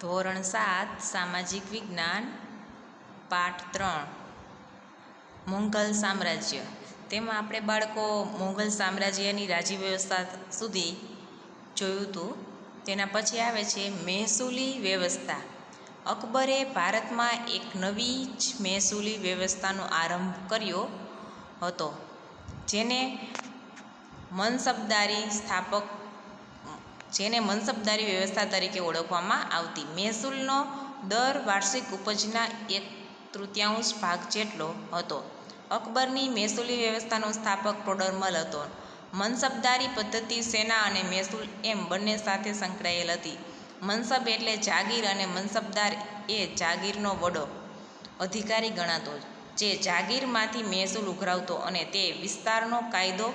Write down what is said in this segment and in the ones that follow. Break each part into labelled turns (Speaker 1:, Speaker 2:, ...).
Speaker 1: ધોરણ 7 સામાજિક વિજ્ઞાન પાઠ 3 મુઘલ સામ્રાજ્ય। તેમાં આપણે બાળકો મુઘલ સામ્રાજ્યની રાજ્ય વ્યવસ્થા સુધી જોયું હતું। તેના પછી આવે છે મહેસૂલી વ્યવસ્થા। અકબરે ભારતમાં એક નવી જ મહેસૂલી વ્યવસ્થાનો આરંભ કર્યો હતો, જેને મનસબદારી વ્યવસ્થા તરીકે ઓળખવામાં આવતી। મહેસૂલનો દર વાર્ષિક ઉપજના 1/3 ભાગ જેટલો હતો। અકબરની મહેસૂલી વ્યવસ્થાનો સ્થાપક ટોડરમલ હતો। મનસબદારી પદ્ધતિ સેના અને મહેસૂલ એમ બંને સાથે સંકળાયેલ હતી। મનસબ એટલે જાગીર અને મનસબદાર એ જાગીરનો વડો અધિકારી ગણાતો, જે જાગીરમાંથી મહેસૂલ ઉઘરાવતો અને તે વિસ્તારનો કાયદો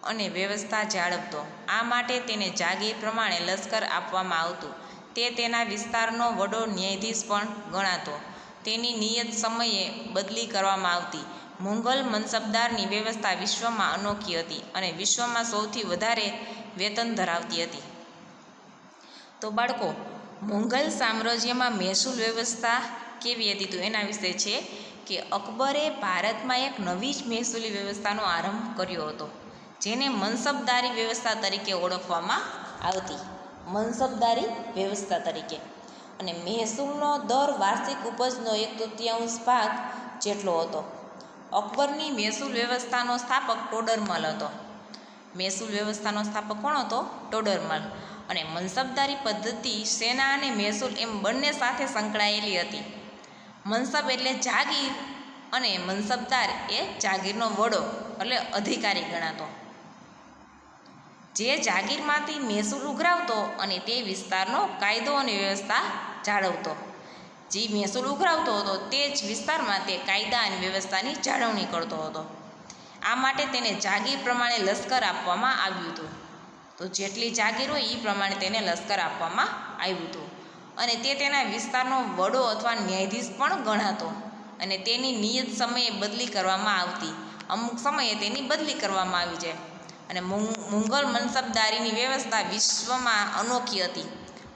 Speaker 1: અને વ્યવસ્થા જાળવતો। આ માટે તેને જાગીર પ્રમાણે લશ્કર આપવામાં આવતું। તે તેના વિસ્તારનો વડો ન્યાયાધીશ પણ ગણાતો। તેની નિયત સમયે બદલી કરવામાં આવતી। મુઘલ મનસબદારની વ્યવસ્થા વિશ્વમાં અનોખી હતી અને વિશ્વમાં સૌથી વધારે વેતન ધરાવતી હતી। તો બાળકો, મુઘલ સામ્રાજ્યમાં મહેસૂલ વ્યવસ્થા કેવી હતી? તો એના વિશે છે કે અકબરે ભારતમાં એક નવી જ મહેસૂલી વ્યવસ્થાનો આરંભ કર્યો હતો, જેને મનસબદારી વ્યવસ્થા તરીકે ઓળખવામાં આવતી। મનસબદારી વ્યવસ્થા તરીકે અને મહેસૂલનો દર વાર્ષિક ઉપજનો 1/3 ભાગ જેટલો હતો। અકબરની મહેસૂલ વ્યવસ્થાનો સ્થાપક ટોડરમલ હતો। મહેસૂલ વ્યવસ્થાનો સ્થાપક કોણ હતો? ટોડરમલ। અને મનસબદારી પદ્ધતિ સેના અને મહેસૂલ એમ બંને સાથે સંકળાયેલી હતી। મનસબ એટલે જાગીર અને મનસબદાર એ જાગીરનો વડો એટલે અધિકારી ગણાતો, જે જાગીરમાંથી મહેસૂલ ઉઘરાવતો અને તે વિસ્તારનો કાયદો અને વ્યવસ્થા જાળવતો। જે મહેસૂલ ઉઘરાવતો હતો તે જ વિસ્તારમાં તે કાયદા અને વ્યવસ્થાની જાળવણી કરતો હતો। આ માટે તેને જાગીર પ્રમાણે લશ્કર આપવામાં આવ્યું હતું। તો જેટલી જાગીર હોય એ પ્રમાણે તેને લશ્કર આપવામાં આવ્યું હતું અને તે તેના વિસ્તારનો વડો અથવા ન્યાયાધીશ પણ ગણાતો અને તેની નિયત સમયે બદલી કરવામાં આવતી। અમુક સમયે તેની બદલી કરવામાં આવી જાય। અને મુઘલ મનસબદારીની વ્યવસ્થા વિશ્વમાં અનોખી હતી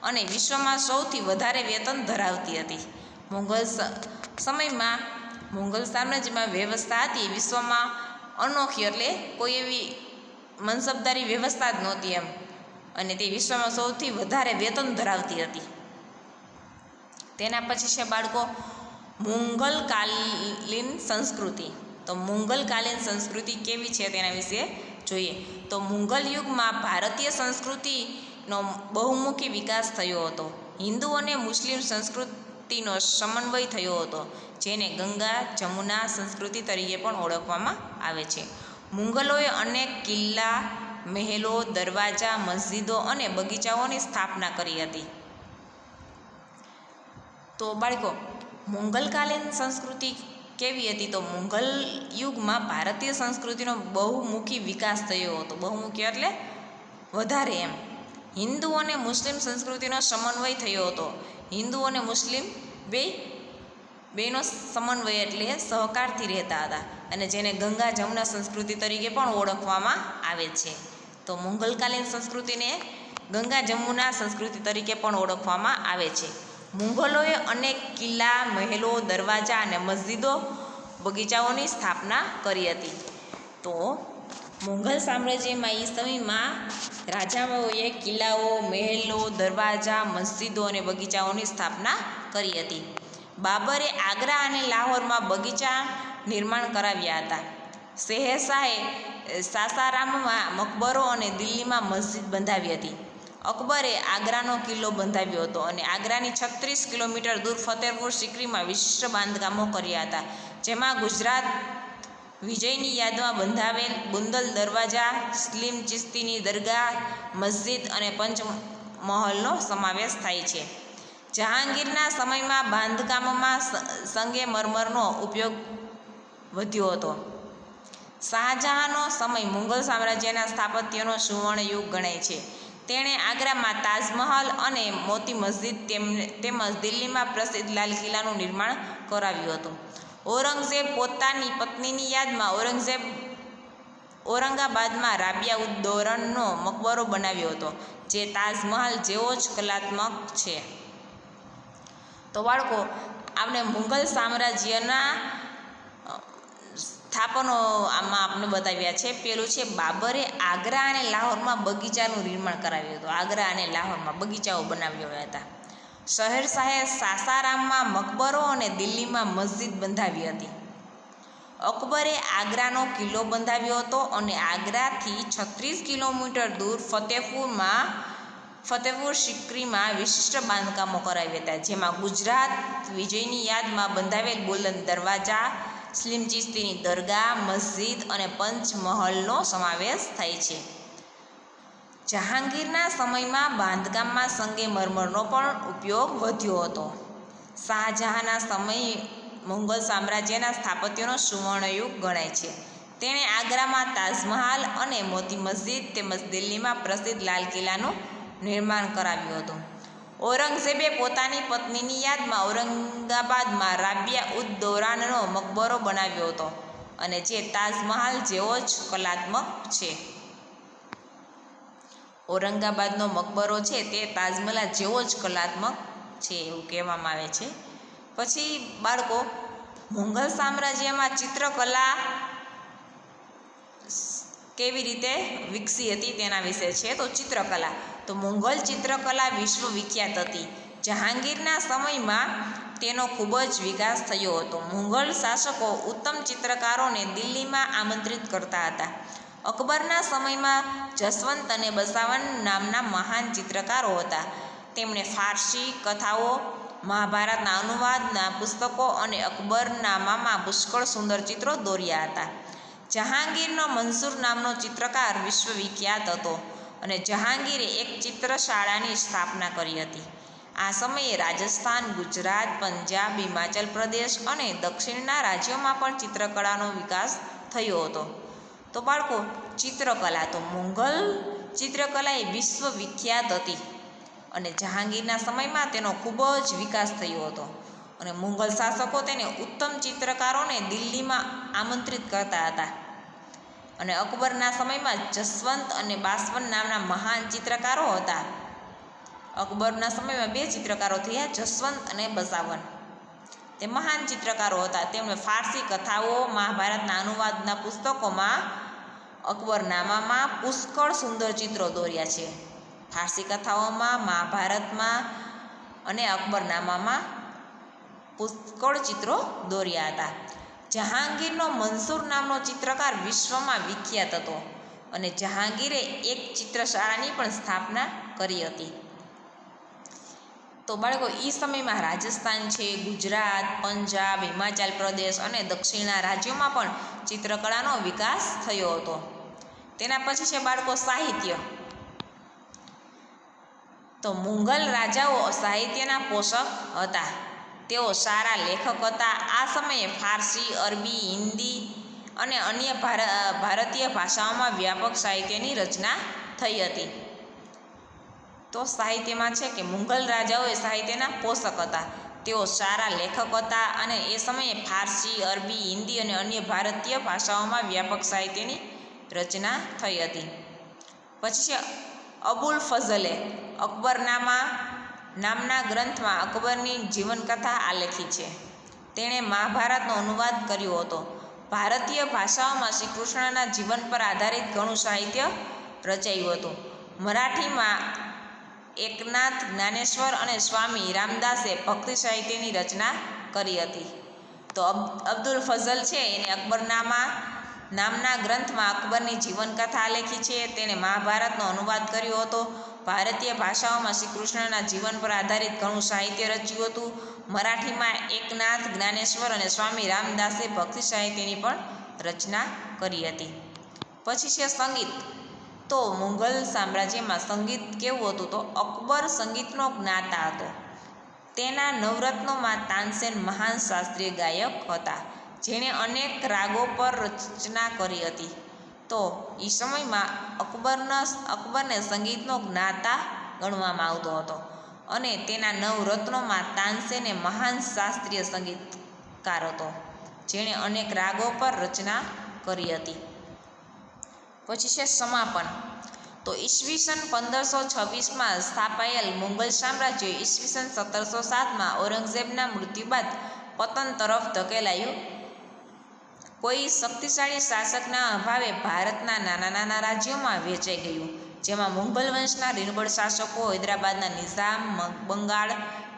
Speaker 1: અને વિશ્વમાં સૌથી વધારે વેતન ધરાવતી હતી। મુઘલ સામ્રાજ્યમાં વ્યવસ્થા હતી વિશ્વમાં અનોખી, એટલે કોઈ એવી મનસબદારી વ્યવસ્થા જ નહોતી એમ, અને તે વિશ્વમાં સૌથી વધારે વેતન ધરાવતી હતી। તેના પછી છે બાળકો મુઘલકાલીન સંસ્કૃતિ। તો મુઘલકાલીન સંસ્કૃતિ કેવી છે તેના વિશે જોઈએ। તો મુઘલ યુગમાં ભારતીય સંસ્કૃતિનો બહુમુખી વિકાસ થયો હતો। હિન્દુ અને મુસ્લિમ સંસ્કૃતિનો સમન્વય થયો હતો, જેને ગંગા જમુના સંસ્કૃતિ તરીકે પણ ઓળખવામાં આવે છે। મુઘલોએ અનેક કિલ્લા, મહેલો, દરવાજા, મસ્જિદો અને બગીચાઓની સ્થાપના કરી હતી। તો બાળકો, મુઘલકાલીન સંસ્કૃતિ કેવી હતી? તો મુઘલ યુગમાં ભારતીય સંસ્કૃતિનો બહુમુખી વિકાસ થયો હતો। બહુમુખી એટલે વધારે એમ। હિન્દુ અને મુસ્લિમ સંસ્કૃતિનો સમન્વય થયો હતો। હિન્દુ અને મુસ્લિમ બેનો સમન્વય એટલે સહકારથી રહેતા હતા અને જેને ગંગા જમુના સંસ્કૃતિ તરીકે પણ ઓળખવામાં આવે છે। તો મુઘલકાલીન સંસ્કૃતિને ગંગા જમુના સંસ્કૃતિ તરીકે પણ ઓળખવામાં આવે છે। મુઘલોએ અનેક કિલ્લા, મહેલો, દરવાજા અને મસ્જિદો, બગીચાઓની સ્થાપના કરી હતી। તો મુઘલ સામ્રાજ્યમાં એ સમયમાં રાજાઓએ કિલ્લાઓ, મહેલો, દરવાજા, મસ્જિદો અને બગીચાઓની સ્થાપના કરી હતી। બાબરે આગ્રા અને લાહોરમાં બગીચા નિર્માણ કરાવ્યા હતા। શહેનશાહે સાસારામમાં મકબરો અને દિલ્હીમાં મસ્જિદ બંધાવી હતી। અકબરે આગ્રાનો કિલ્લો બંધાવ્યો હતો અને આગ્રાની 36 કિલોમીટર દૂર ફતેહપુર સિક્રીમાં વિશિષ્ટ બાંધકામો કર્યા હતા, જેમાં ગુજરાત વિજયની યાદમાં બંધાવેલ બુંદલ દરવાજા, સલીમ ચિશ્તીની દરગાહ, મસ્જિદ અને પંચમહલનો સમાવેશ થાય છે। જહાંગીરના સમયમાં બાંધકામોમાં સંગેમરમરનો ઉપયોગ વધ્યો હતો। શાહજહાંનો સમય મુઘલ સામ્રાજ્યના સ્થાપત્યનો સુવર્ણ યુગ ગણાય છે। તેણે આગ્રામાં તાજમહલ અને મોતી મસ્જિદ તેમજ દિલ્હીમાં પ્રસિદ્ધ લાલ કિલ્લાનું નિર્માણ કરાવ્યું હતું। ઔરંગઝેબ પોતાની પત્નીની યાદમાં ઔરંગાબાદમાં રાબિયા ઉદ દૌલાનો મકબરો બનાવ્યો હતો, જે તાજમહલ જેવો જ કલાત્મક છે। તો બાળકો આપણે મુઘલ સામ્રાજ્યના સ્થાપનો આમાં આપણે બતાવ્યા છે. પેલું છે બાબરે આગ્રા અને લાહોરમાં બગીચાનું નિર્માણ કરાવ્યું હતું. આગ્રા અને લાહોરમાં બગીચાઓ બનાવ્યા હતા. શહેરશાહે સાસારામમાં મકબરો અને દિલ્હીમાં મસ્જિદ બંધાવી હતી. અકબરે આગ્રાનો કિલ્લો બંધાવ્યો હતો અને આગ્રાથી 36 કિલોમીટર દૂર ફતેહપુર સિક્રીમાં વિશિષ્ટ બાંધકામો કરાવ્યા હતા, જેમાં ગુજરાત વિજયની યાદમાં બંધાવેલ બુલંદ દરવાજા, સ્લીમ ચિશ્તીની દરગાહ, મસ્જિદ અને પંચમહલનો સમાવેશ થાય છે. જહાંગીરના સમયમાં બાંધકામમાં સંગેમરમરનો પણ ઉપયોગ વધ્યો હતો. શાહજહાંના સમય મુઘલ સામ્રાજ્યના સ્થાપત્યનો સુવર્ણયુગ ગણાય છે. તેણે આગ્રામાં તાજમહાલ અને મોતી મસ્જિદ તેમજ દિલ્હીમાં પ્રસિદ્ધ લાલ કિલ્લાનું નિર્માણ કરાવ્યું હતું. ઔરંગઝેબે પોતાની પત્નીની યાદમાં ઔરંગાબાદમાં રાબિયા ઉદ દૌરાનનો મકબરો બનાવ્યો હતો અને જે તાજમહાલ જેવો જ કલાત્મક છે. ઔરંગાબાદનો મકબરો છે તે તાજમહાલ જેવો જ કલાત્મક છે એવું કહેવામાં આવે છે. પછી બાળકો મુઘલ સામ્રાજ્યમાં ચિત્રકલા કેવી રીતે વિકસી હતી તેના વિશે છે. તો ચિત્રકલા, તો મુઘલ ચિત્રકલા વિશ્વવિખ્યાત હતી. જહાંગીરના સમયમાં તેનો ખૂબ જ વિકાસ થયો હતો. મુઘલ શાસકો ઉત્તમ ચિત્રકારોને દિલ્હીમાં આમંત્રિત કરતા હતા. અકબરના સમયમાં જસવંત અને બસાવન નામના મહાન ચિત્રકારો હતા. તેમણે ફારસી કથાઓ, મહાભારતના અનુવાદના પુસ્તકો અને અકબરનામામાં પુષ્કળ સુંદર ચિત્રો દોર્યા હતા. જહાંગીરનો મંસૂર નામનો ચિત્રકાર વિશ્વવિખ્યાત હતો અને જહાંગીરે એક ચિત્રશાળાની સ્થાપના કરી હતી. આ સમયે રાજસ્થાન, ગુજરાત, પંજાબ, હિમાચલ પ્રદેશ અને દક્ષિણના રાજ્યોમાં પણ ચિત્રકળાનો વિકાસ થયો હતો. તો બાળકો ચિત્રકલા, તો મુઘલ ચિત્રકલા એ વિશ્વવિખ્યાત હતી અને જહાંગીરના સમયમાં તેનો ખૂબ જ વિકાસ થયો હતો અને મુઘલ શાસકો તેને ઉત્તમ ચિત્રકારોને દિલ્હીમાં આમંત્રિત કરતા હતા. અને અકબરના સમયમાં જસવંત અને બાસવન નામના મહાન ચિત્રકારો હતા. અકબરના સમયમાં બે ચિત્રકારો થયા, જસવંત અને બસાવન. તે મહાન ચિત્રકારો હતા. તેમણે ફારસી કથાઓ, મહાભારતના અનુવાદના પુસ્તકોમાં અકબરનામામાં પુષ્કળ સુંદર ચિત્રો દોર્યા છે. ફારસી કથાઓમાં, મહાભારતમાં અને અકબરનામામાં પુષ્કળ ચિત્રો દોર્યા હતા. જહાંગીરનો મંસૂર નામનો ચિત્રકાર વિશ્વમાં વિખ્યાત હતો અને જહાંગીરે એક ચિત્રશાળાની પણ સ્થાપના કરી હતી. તો બાળકો એ સમયમાં રાજસ્થાન છે, ગુજરાત, પંજાબ, હિમાચલ પ્રદેશ અને દક્ષિણના રાજ્યોમાં પણ ચિત્રકળાનો વિકાસ થયો હતો. તેના પછી છે બાળકો સાહિત્ય. તો મુઘલ રાજાઓ સાહિત્યના પોષક હતા. તેઓ સારા લેખક હતા. આ સમયે ફારસી, અરબી, હિન્દી અને અન્ય ભારતીય ભાષાઓમાં વ્યાપક સાહિત્યની રચના થઈ હતી. તો સાહિત્યમાં છે કે મુઘલ રાજાઓ એ સાહિત્યના પોષક હતા. તેઓ સારા લેખક હતા અને એ સમયે ફારસી, અરબી, હિન્દી અને અન્ય ભારતીય ભાષાઓમાં વ્યાપક સાહિત્યની રચના થઈ હતી. પછી છે અબુલ ફઝલે અકબરનામા નામના ગ્રંથમાં અકબરની જીવનકથા આલેખી છે. તેણે મહાભારતનો અનુવાદ કર્યો હતો. ભારતીય ભાષાઓમાં શ્રી કૃષ્ણના જીવન પર આધારિત ઘણું સાહિત્ય રચાયું હતું. મરાઠીમાં એકનાથ જ્ઞાનેશ્વર અને સ્વામી રામદાસે ભક્તિ સાહિત્યની રચના કરી હતી. તો અબ્દુલ ફઝલ છે એને અકબરનામા નામના ગ્રંથમાં અકબરની જીવનકથા આલેખી છે. તેણે મહાભારતનો અનુવાદ કર્યો હતો. ભારતીય ભાષાઓમાં શ્રી કૃષ્ણના જીવન પર આધારિત ઘણું સાહિત્ય રચ્યું હતું. મરાઠીમાં એકનાથ જ્ઞાનેશ્વર અને સ્વામી રામદાસે ભક્તિ સાહિત્યની પણ રચના કરી હતી. પછી છે સંગીત. તો મુઘલ સામ્રાજ્યમાં સંગીત કેવું હતું? તો અકબર સંગીતનો જ્ઞાતા હતો. તેના નવરત્નોમાં તાનસેન મહાન શાસ્ત્રીય ગાયક હતા, જેણે અનેક રાગો પર રચના કરી હતી. તો એ સમયમાં અકબરને સંગીતનો જ્ઞાતા ગણવામાં આવતો હતો અને તેના નવરત્નોમાં તાનસેન એ મહાન શાસ્ત્રીય સંગીતકાર હતો, જેણે અનેક રાગો પર રચના કરી હતી. પછી છે સમાપન. તો ઈસવીસન 1526માં સ્થાપાયેલ મુઘલ સામ્રાજ્ય ઈસવીસન 1707માં ઔરંગઝેબના મૃત્યુ બાદ પતન તરફ ધકેલાયું. કોઈ શક્તિશાળી શાસકના અભાવે ભારતના નાના નાના રાજ્યોમાં વહેંચાઈ ગયું, જેમાં મુઘલ વંશના નિર્બળ શાસકો, હૈદરાબાદના નિઝામ, બંગાળ,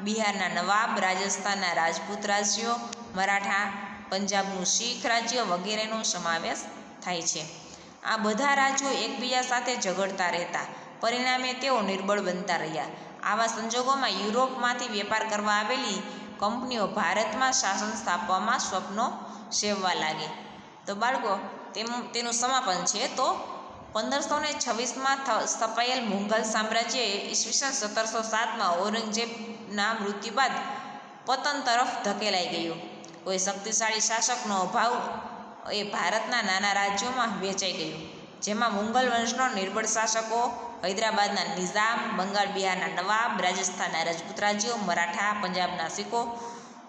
Speaker 1: બિહારના નવાબ, રાજસ્થાનના રાજપૂત રાજ્યો, મરાઠા, પંજાબનું શીખ રાજ્ય વગેરેનો સમાવેશ થાય છે. આ બધા રાજ્યો એકબીજા સાથે ઝઘડતા રહેતા, પરિણામે તેઓ નિર્બળ બનતા રહ્યા. આવા સંજોગોમાં યુરોપમાંથી વેપાર કરવા આવેલી કંપનીઓ ભારતમાં શાસન સ્થાપવામાં સ્વપ્નો સેવવા લાગી. તો બાળકો તેનું સમાપન છે. તો 1526માં સ્થપાયેલ મુઘલ સામ્રાજ્ય ઈસવીસન 1707માં ઔરંગઝેબના મૃત્યુ બાદ પતન તરફ ધકેલાઈ ગયું. કોઈ શક્તિશાળી શાસકનો અભાવ એ ભારતના નાના રાજ્યોમાં વહેંચાઈ ગયું, જેમાં મુઘલ વંશનો નિર્બળ શાસકો, હૈદરાબાદના નિઝામ, બંગાળ બિહારના નવાબ, રાજસ્થાનના રાજપૂત રાજ્યો, મરાઠા, પંજાબના શીખો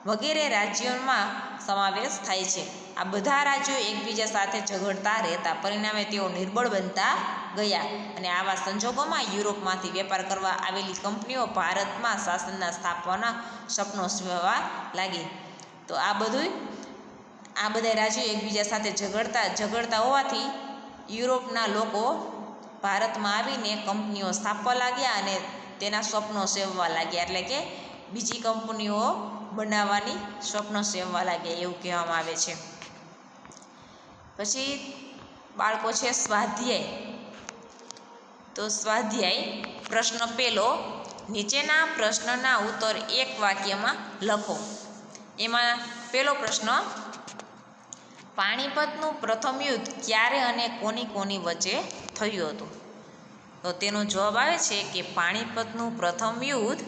Speaker 1: વગેરે રાજ્યોમાં સમાવેશ થાય છે. આ બધા રાજ્યો એકબીજા સાથે ઝઘડતા રહેતા, પરિણામે તેઓ નિર્બળ બનતા ગયા અને આવા સંજોગોમાં યુરોપમાંથી વેપાર કરવા આવેલી કંપનીઓ ભારતમાં શાસનના સ્થાપવાના સપનો સેવવા લાગી. તો આ બધા રાજ્યો એકબીજા સાથે ઝઘડતા હોવાથી યુરોપના લોકો ભારતમાં આવીને કંપનીઓ સ્થાપવા લાગ્યા અને તેના સ્વપ્નો સેવવા લાગ્યા, એટલે કે બીજી કંપનીઓ બનાવવાની સ્વપ્નો સેવવા લાગ્યા એવું કહેવામાં આવે છે. પછી બાળકો છે સ્વાધ્યાય. તો સ્વાધ્યાય પ્રશ્ન પહેલો, નીચેના પ્રશ્નના ઉત્તર એક વાક્યમાં લખો. એમાં પહેલો પ્રશ્ન, પાણીપતનું પ્રથમ યુદ્ધ ક્યારે અને કોની વચ્ચે થયું હતું? તો તેનો જવાબ આવે છે કે પાણીપતનું પ્રથમ યુદ્ધ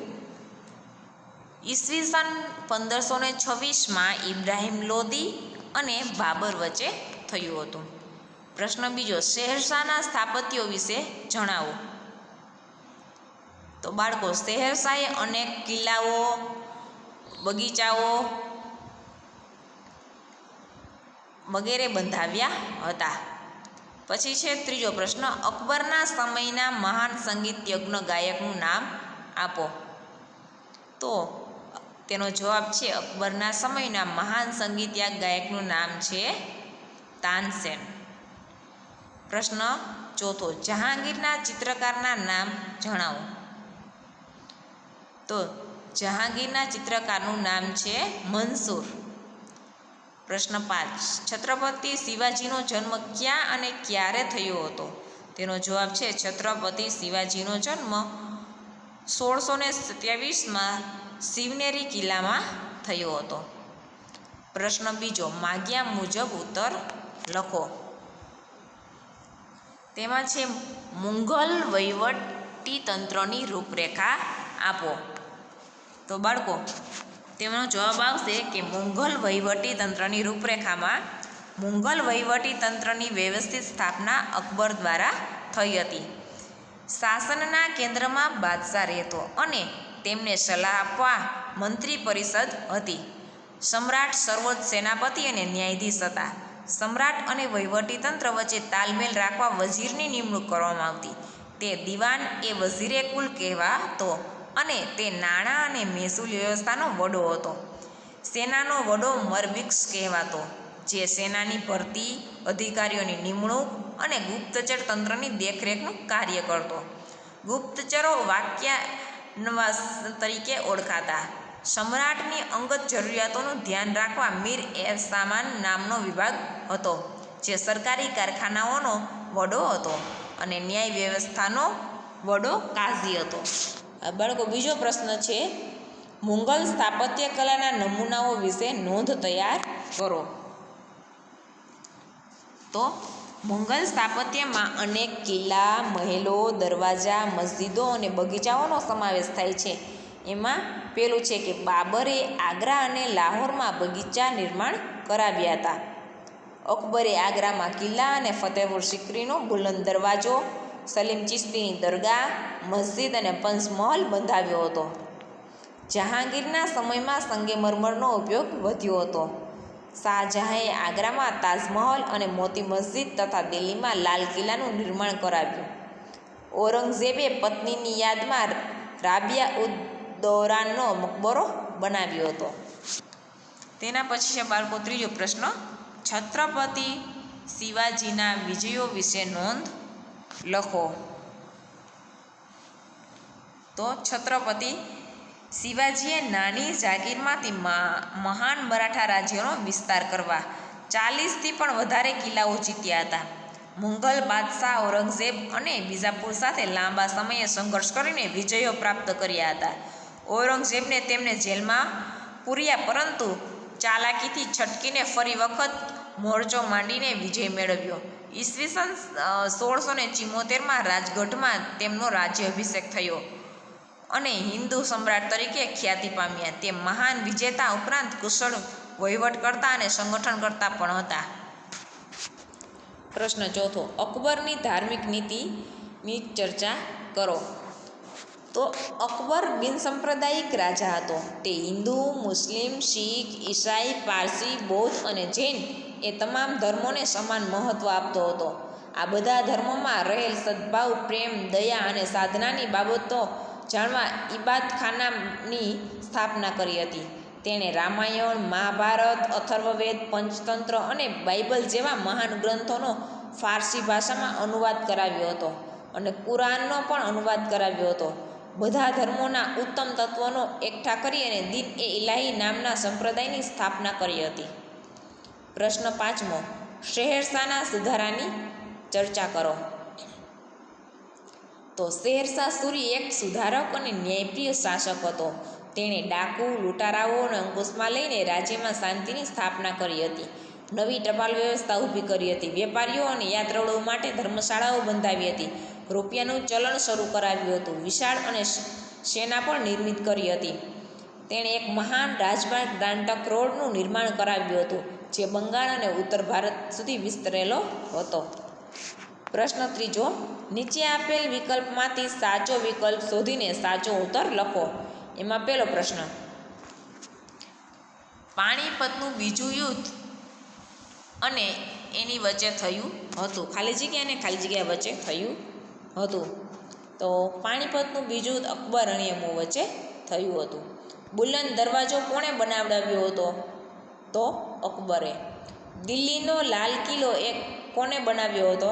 Speaker 1: ઈસવીસન 1526માં ઇબ્રાહિમ લોદી અને બાબર વચ્ચે થયું હતું. પ્રશ્ન બીજો, શહેરશાહના સ્થાપત્યો વિશે જણાવો. તો બાળકો, શહેરશાહે અનેક કિલ્લાઓ, બગીચાઓ વગેરે બંધાવ્યા હતા. પછી છે ત્રીજો પ્રશ્ન, અકબરના સમયના મહાન સંગીત યજ્ઞ ગાયકનું નામ આપો. તો તેનો જવાબ છે અકબરના સમયના મહાન સંગીત ગાયકનું નામ છે તાનસેન. પ્રશ્ન ચોથો, જહાંગીરના ચિત્રકારના નામ જણાવો. તો જહાંગીરના ચિત્રકારનું નામ છે મંસૂર. પ્રશ્ન 5, છત્રપતિ શિવાજીનો જન્મ ક્યાં અને ક્યારે થયો હતો? તેનો જવાબ છે છત્રપતિ શિવાજીનો જન્મ 1627માં શિવનેરી કિલ્લામાં થયો હતો. પ્રશ્ન બીજો, માગ્યા મુજબ ઉત્તર લખો. તેમાં છે મુઘલ વહીવટી તંત્રની રૂપરેખા આપો. તો બાળકો, તેમનો જવાબ આવશે કે મુઘલ વહીવટી તંત્રની રૂપરેખામાં મુઘલ વહીવટી તંત્રની વ્યવસ્થિત સ્થાપના અકબર દ્વારા થઈ હતી. શાસનના કેન્દ્રમાં બાદશાહ રહેતો અને તેમને સલાહ આપવા મંત્રી પરિષદ હતી. સમ્રાટ સર્વોચ્ચ સેનાપતિ અને ન્યાયાધીશ હતા. સમ્રાટ અને વહીવટી તંત્ર વચ્ચે તાલમેલ રાખવા વઝીરની નિમણૂક કરવામાં આવતી. તે દિવાન એ વઝીરે કુલ કહેવાતો અને તે નાણાં અને મહેસૂલ વ્યવસ્થાનો વડો હતો. સેનાનો વડો મરવિક્સ કહેવાતો, જે સેનાની ભરતી, અધિકારીઓની નિમણૂક અને ગુપ્તચર તંત્રની દેખરેખનું કાર્ય કરતો. ગુપ્તચરો વાક્યાન્વાસ તરીકે ઓળખાતા. સમ્રાટની અંગત જરૂરિયાતોનું ધ્યાન રાખવા મીર એ સામાન નામનો વિભાગ હતો, જે સરકારી કારખાનાઓનો વડો હતો અને ન્યાય વ્યવસ્થાનો વડો કાઝી હતો. બાળકો, બીજો પ્રશ્ન છે મુઘલ સ્થાપત્ય કલાના નમૂનાઓ વિશે નોંધ તૈયાર કરો. તો મુઘલ સ્થાપત્યમાં અનેક કિલ્લા, મહેલો, દરવાજા, મસ્જિદો અને બગીચાઓનો સમાવેશ થાય છે. એમાં પેલું છે કે બાબરે આગ્રા અને લાહોરમાં બગીચા નિર્માણ કરાવ્યા હતા. અકબરે આગ્રામાં કિલ્લા અને ફતેહપુર સિક્રીનો બુલંદ દરવાજો, સલીમ ચિશ્તીની દરગાહ, મસ્જિદ અને પંચમહલ બંધાવ્યો હતો. જહાંગીરના સમયમાં સંગેમરમરનો ઉપયોગ વધ્યો હતો. શાહજહાંએ આગ્રામાં તાજમહલ અને મોતી મસ્જિદ તથા દિલ્હીમાં લાલ કિલ્લાનું નિર્માણ કરાવ્યું. ઔરંગઝેબે પત્નીની યાદમાં રાબિયા ઉદ દૌરાનનો મકબરો બનાવ્યો હતો. તેના પછી છે બાળકો ત્રીજો પ્રશ્ન, છત્રપતિ શિવાજીના વિજયો વિશે નોંધ લખો. તો છત્રપતિ શિવાજીએ નાની જાગીરમાંથી મહાન મરાઠા રાજ્યનો વિસ્તાર કરવા 40થી પણ વધારે કિલ્લાઓ જીત્યા હતા. મુઘલ બાદશાહ ઔરંગઝેબ અને બીજાપુર સાથે લાંબા સમયે સંઘર્ષ કરીને વિજયો પ્રાપ્ત કર્યા હતા. ઔરંગઝેબને તેમને જેલમાં પૂર્યા, પરંતુ ચાલાકીથી છટકીને ફરી વખત મોરચો માંડીને વિજય મેળવ્યો. ઈસવીસન 1674માં રાજગઢમાં તેમનો રાજ્યાભિષેક થયો અને હિન્દુ સમ્રાટ તરીકે ખ્યાતિ પામ્યા. તે મહાન વિજેતા ઉપરાંત કુશળ વહીવટકર્તા અને સંગઠનકર્તા પણ હતા. પ્રશ્ન ચોથો, અકબરની ધાર્મિક નીતિની ચર્ચા કરો. તો અકબર બિનસાંપ્રદાયિક રાજા હતો. તે હિન્દુ, મુસ્લિમ, શીખ, ઈસાઈ, પારસી, બૌદ્ધ અને જૈન એ તમામ ધર્મોને સમાન મહત્ત્વ આપતો હતો. આ બધા ધર્મોમાં રહેલ સદ્ભાવ, પ્રેમ, દયા અને સાધનાની બાબતો જાણવા ઈબાદખાનાની સ્થાપના કરી હતી. તેણે રામાયણ, મહાભારત, અથર્વવેદ, પંચતંત્ર અને બાઇબલ જેવા મહાન ગ્રંથોનો ફારસી ભાષામાં અનુવાદ કરાવ્યો હતો અને કુરાનનો પણ અનુવાદ કરાવ્યો હતો. બધા ધર્મોના ઉત્તમ તત્વોનો એકઠા કરી અને દીન એ ઇલાહી નામના સંપ્રદાયની સ્થાપના કરી હતી. પ્રશ્ન પાંચમો, શહેરશાહના સુધારાની ચર્ચા કરો. તો શહેરશાહ સૂરી એક સુધારક અને ન્યાયપ્રિય શાસક હતો. તેણે ડાકુ, લૂંટારાઓને અંકુશમાં લઈને રાજ્યમાં શાંતિની સ્થાપના કરી હતી. નવી ટપાલ વ્યવસ્થા ઊભી કરી હતી. વેપારીઓ અને યાત્રાળુઓ માટે ધર્મશાળાઓ બંધાવી હતી. રૂપિયાનું ચલણ શરૂ કરાવ્યું હતું. વિશાળ અને સેના પણ નિર્મિત કરી હતી. તેણે એક મહાન રાજમાર્ગ ગ્રાન્ડ ટ્રંક રોડનું નિર્માણ કરાવ્યું હતું, જે બંગાળ અને ઉત્તર ભારત સુધી વિસ્તરેલો હતો. પ્રશ્ન ત્રીજો, નીચે આપેલ વિકલ્પમાંથી સાચો વિકલ્પ શોધીને સાચો ઉત્તર લખો. એમાં પહેલો પ્રશ્ન, પાણીપતનું બીજું યુદ્ધ અને એની વચ્ચે થયું હતું. ખાલી જગ્યા અને ખાલી જગ્યા વચ્ચે થયું હતું. તો પાણીપતનું બીજું યુદ્ધ અકબર અને એમો વચ્ચે થયું હતું. બુલંદ દરવાજો કોણે બનાવડાવ્યો હતો? તો અકબરે. દિલ્હીનો લાલ કિલ્લો કોને બનાવ્યો હતો?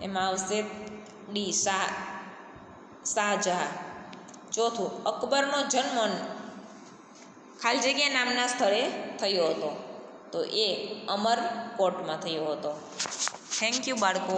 Speaker 1: એમાં આવશે ડી, શાહજહાં. ચોથું, અકબરનો જન્મ ખાલી જગ્યા નામના સ્થળે થયો હતો. તો એ અમરકોટમાં થયો હતો. થેન્ક યુ બાળકો.